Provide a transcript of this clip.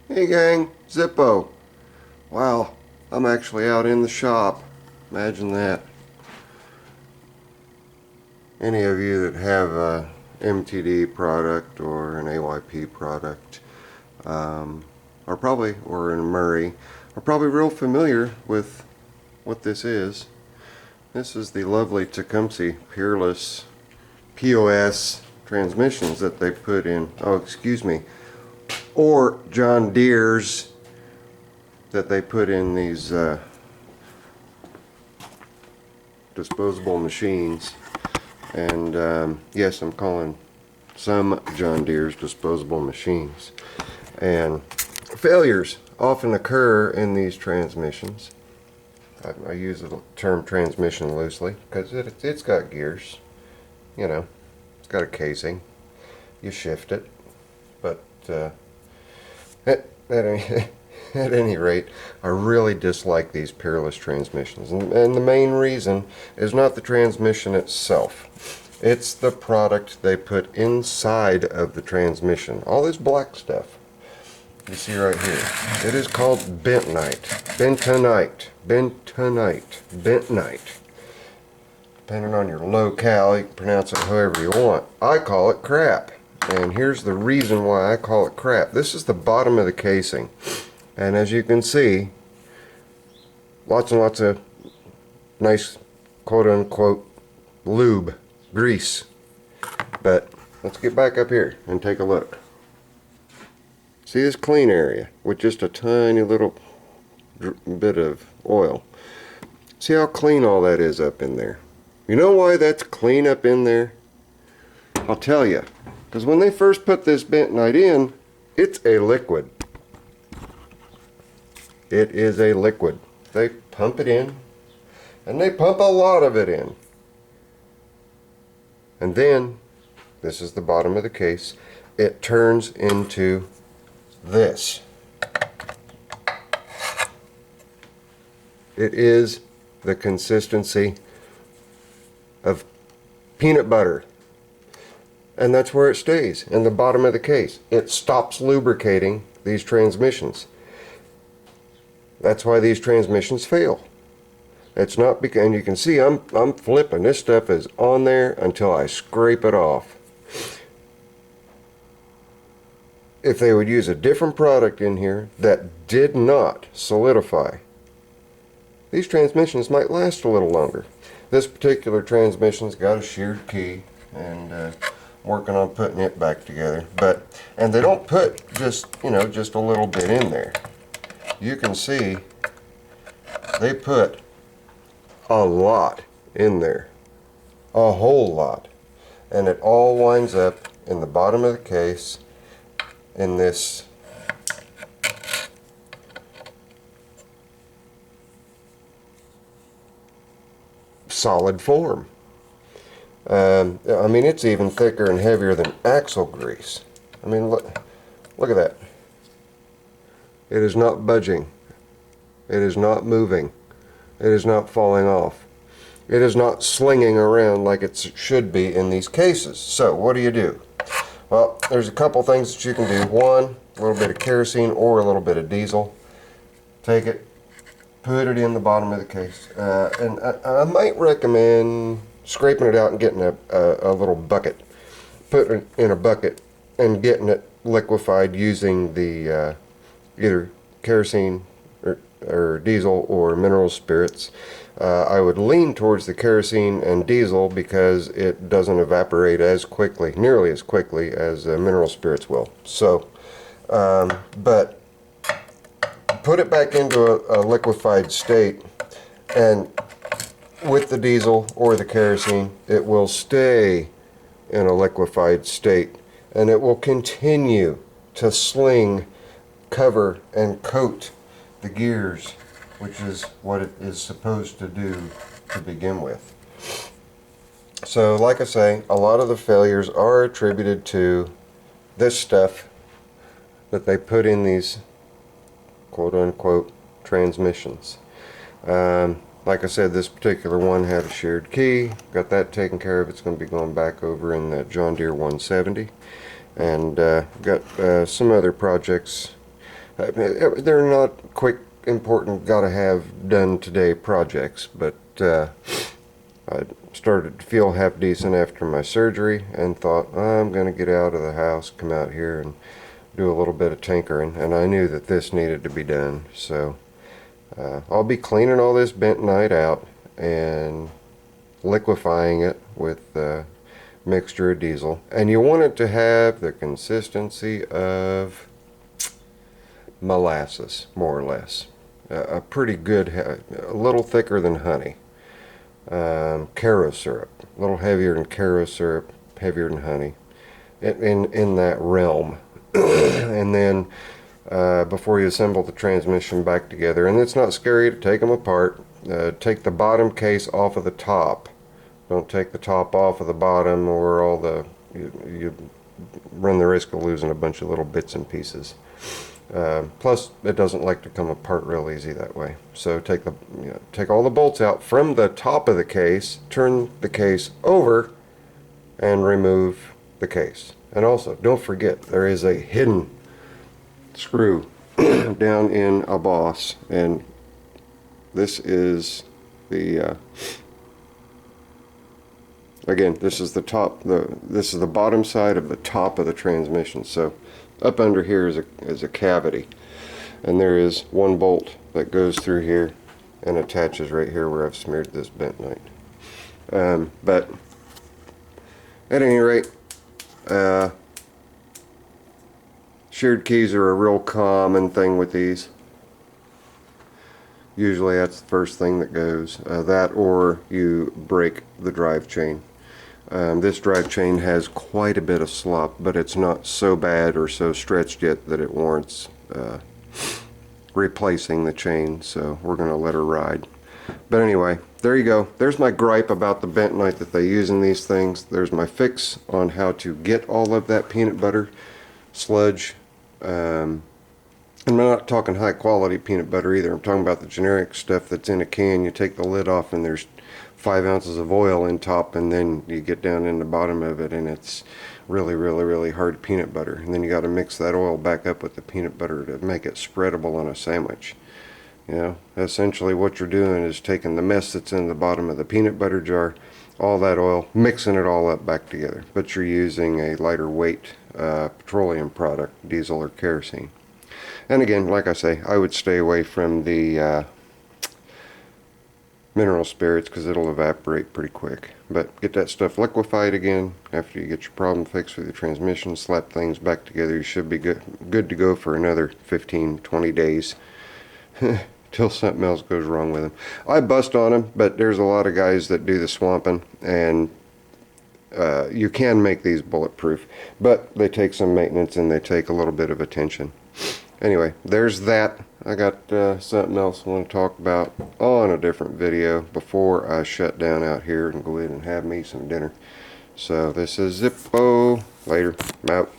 Hey gang, Zippo. Wow, I'm actually out in the shop. Imagine that. Any of you that have a MTD product or an AYP product are probably, or in Murray, are probably real familiar with what this is. This is the lovely Tecumseh Peerless POS transmissions that they put in, or John Deere's that they put in these disposable machines. And yes, I'm calling some John Deere's disposable machines. And failures often occur in these transmissions. I use the term transmission loosely because it's got gears, you know, it's got a casing. You shift it, but at any rate, I really dislike these Peerless transmissions. And the main reason is not the transmission itself. It's the product they put inside of the transmission. All this black stuff you see right here. It is called Bentonite. Bentonite. Depending on your locale, you can pronounce it however you want. I call it crap. And here's the reason why I call it crap. This is the bottom of the casing. And as you can see, lots and lots of nice quote-unquote lube, grease. But let's get back up here and take a look. See this clean area with just a tiny little bit of oil. See how clean all that is up in there. You know why that's clean up in there? I'll tell you. Because when they first put this bentonite in, it's a liquid. It is a liquid. They pump it in, and they pump a lot of it in. And then, this is the bottom of the case, it turns into this. It is the consistency of peanut butter. And that's where it stays, in the bottom of the case. It stops lubricating these transmissions. That's why these transmissions fail. It's not because, and you can see I'm flipping. This stuff is on there until I scrape it off. If they would use a different product in here that did not solidify, these transmissions might last a little longer. This particular transmission's got a sheared key, and working on putting it back together. And they don't put just a little bit in there. You can see they put a lot in there, a whole lot, and it all winds up in the bottom of the case in this solid form. I mean, it's even thicker and heavier than axle grease. I mean, look at that. It is not budging. It is not moving. It is not falling off. It is not slinging around like it should be in these cases. So what do? Well, there's a couple things that you can do. One, a little bit of kerosene or a little bit of diesel. Take it, put it in the bottom of the case. And I might recommend scraping it out and getting a little bucket. Put it in a bucket and getting it liquefied using the either kerosene or diesel or mineral spirits. I would lean towards the kerosene and diesel because it doesn't evaporate nearly as quickly as mineral spirits will. So, but put it back into a liquefied state, and with the diesel or the kerosene, it will stay in a liquefied state, and it will continue to sling, cover, and coat the gears, which is what it is supposed to do to begin with. So, like I say, a lot of the failures are attributed to this stuff that they put in these quote-unquote transmissions. Like I said, this particular one had a shared key. Got that taken care of. It's going to be going back over in the John Deere 170. And got some other projects They're not quick, important, gotta have done today projects, but I started to feel half decent after my surgery and thought, I'm gonna get out of the house, come out here and do a little bit of tinkering, and I knew that this needed to be done. So I'll be cleaning all this bentonite out and liquefying it with mixture of diesel, and you want it to have the consistency of molasses, more or less. A pretty good, a little thicker than honey. Caro syrup, a little heavier than caro syrup, heavier than honey, in that realm. And then before you assemble the transmission back together, and it's not scary to take them apart, take the bottom case off of the top. Don't take the top off of the bottom, or all the you run the risk of losing a bunch of little bits and pieces. Plus, it doesn't like to come apart real easy that way. So take all the bolts out from the top of the case, turn the case over, and remove the case. And also, don't forget, there is a hidden screw down in a boss, and this is the again, this is the top. This is the bottom side of the top of the transmission. So up under here is a cavity, and there is one bolt that goes through here and attaches right here where I've smeared this bentonite. But at any rate, sheared keys are a real common thing with these. Usually that's the first thing that goes. That, or you break the drive chain. This drive chain has quite a bit of slop, but it's not so bad or so stretched yet that it warrants replacing the chain, so we're going to let her ride. But anyway, there you go. There's my gripe about the bentonite that they use in these things. There's my fix on how to get all of that peanut butter sludge. I'm not talking high quality peanut butter either. I'm talking about the generic stuff that's in a can. You take the lid off and there's 5 ounces of oil in top, and then you get down in the bottom of it and it's really hard peanut butter, and then you got to mix that oil back up with the peanut butter to make it spreadable on a sandwich. You know, essentially what you're doing is taking the mess that's in the bottom of the peanut butter jar, all that oil, mixing it all up back together, but you're using a lighter weight petroleum product, diesel or kerosene. And again, like I say, I would stay away from the mineral spirits because it'll evaporate pretty quick. But get that stuff liquefied again after you get your problem fixed with your transmission, slap things back together. You should be good to go for another 15-20 days till something else goes wrong with them. I bust on them, but there's a lot of guys that do the swamping, and you can make these bulletproof, but they take some maintenance and they take a little bit of attention. Anyway, there's that. I got something else I want to talk about on a different video before I shut down out here and go in and have me some dinner. So this is Zippo. Later. I'm out.